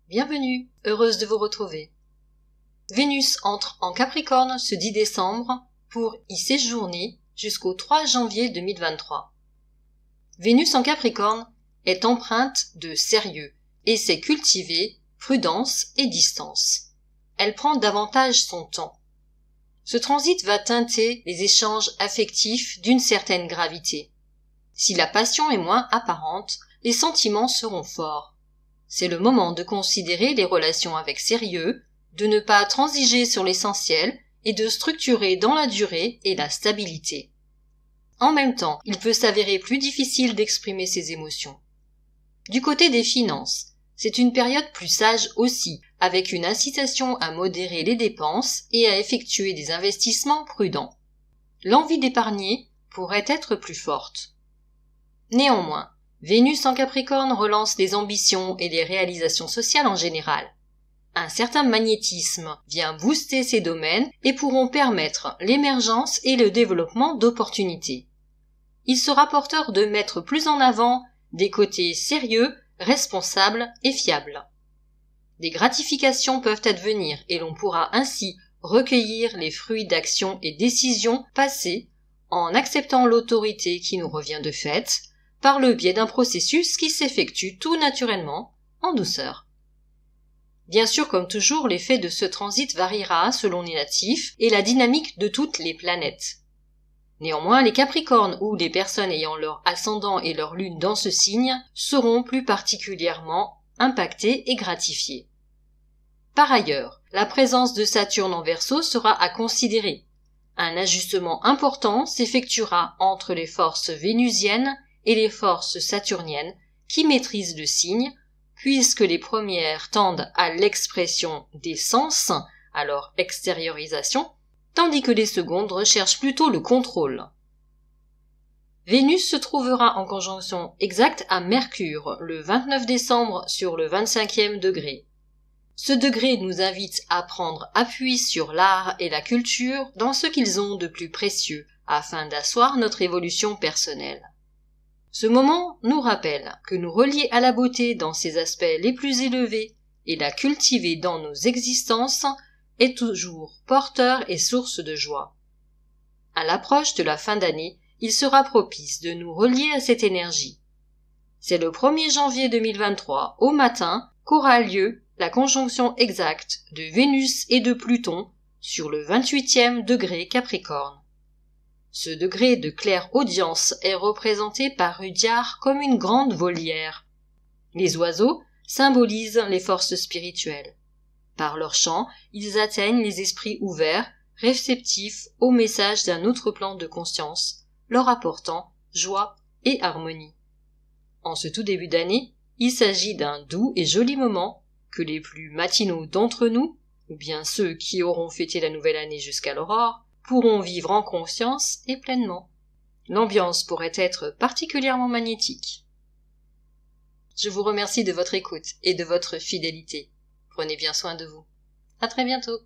Bienvenue, heureuse de vous retrouver. Vénus entre en Capricorne ce 10 décembre pour y séjourner jusqu'au 3 janvier 2023. Vénus en Capricorne est empreinte de sérieux et sait cultiver prudence et distance. Elle prend davantage son temps. Ce transit va teinter les échanges affectifs d'une certaine gravité. Si la passion est moins apparente, les sentiments seront forts. C'est le moment de considérer les relations avec sérieux, de ne pas transiger sur l'essentiel et de structurer dans la durée et la stabilité. En même temps, il peut s'avérer plus difficile d'exprimer ses émotions. Du côté des finances, c'est une période plus sage aussi, avec une incitation à modérer les dépenses et à effectuer des investissements prudents. L'envie d'épargner pourrait être plus forte. Néanmoins, Vénus en Capricorne relance les ambitions et les réalisations sociales en général. Un certain magnétisme vient booster ces domaines et pourront permettre l'émergence et le développement d'opportunités. Il sera porteur de mettre plus en avant des côtés sérieux, responsables et fiables. Des gratifications peuvent advenir et l'on pourra ainsi recueillir les fruits d'actions et décisions passées en acceptant l'autorité qui nous revient de fait, par le biais d'un processus qui s'effectue tout naturellement, en douceur. Bien sûr, comme toujours, l'effet de ce transit variera selon les natifs et la dynamique de toutes les planètes. Néanmoins, les Capricornes ou les personnes ayant leur ascendant et leur lune dans ce signe seront plus particulièrement impactés et gratifiés. Par ailleurs, la présence de Saturne en Verseau sera à considérer. Un ajustement important s'effectuera entre les forces vénusiennes et les forces saturniennes qui maîtrisent le signe, puisque les premières tendent à l'expression des sens, à leur extériorisation, tandis que les secondes recherchent plutôt le contrôle. Vénus se trouvera en conjonction exacte à Mercure le 29 décembre sur le 25e degré. Ce degré nous invite à prendre appui sur l'art et la culture dans ce qu'ils ont de plus précieux, afin d'asseoir notre évolution personnelle. Ce moment nous rappelle que nous relier à la beauté dans ses aspects les plus élevés et la cultiver dans nos existences est toujours porteur et source de joie. À l'approche de la fin d'année, il sera propice de nous relier à cette énergie. C'est le 1er janvier 2023, au matin, qu'aura lieu la conjonction exacte de Vénus et de Pluton sur le 28e degré Capricorne. Ce degré de claire audience est représenté par Rudyard comme une grande volière. Les oiseaux symbolisent les forces spirituelles. Par leur chant, ils atteignent les esprits ouverts, réceptifs au message d'un autre plan de conscience, leur apportant joie et harmonie. En ce tout début d'année, il s'agit d'un doux et joli moment que les plus matinaux d'entre nous, ou bien ceux qui auront fêté la nouvelle année jusqu'à l'aurore, pourront vivre en conscience et pleinement. L'ambiance pourrait être particulièrement magnétique. Je vous remercie de votre écoute et de votre fidélité. Prenez bien soin de vous. À très bientôt.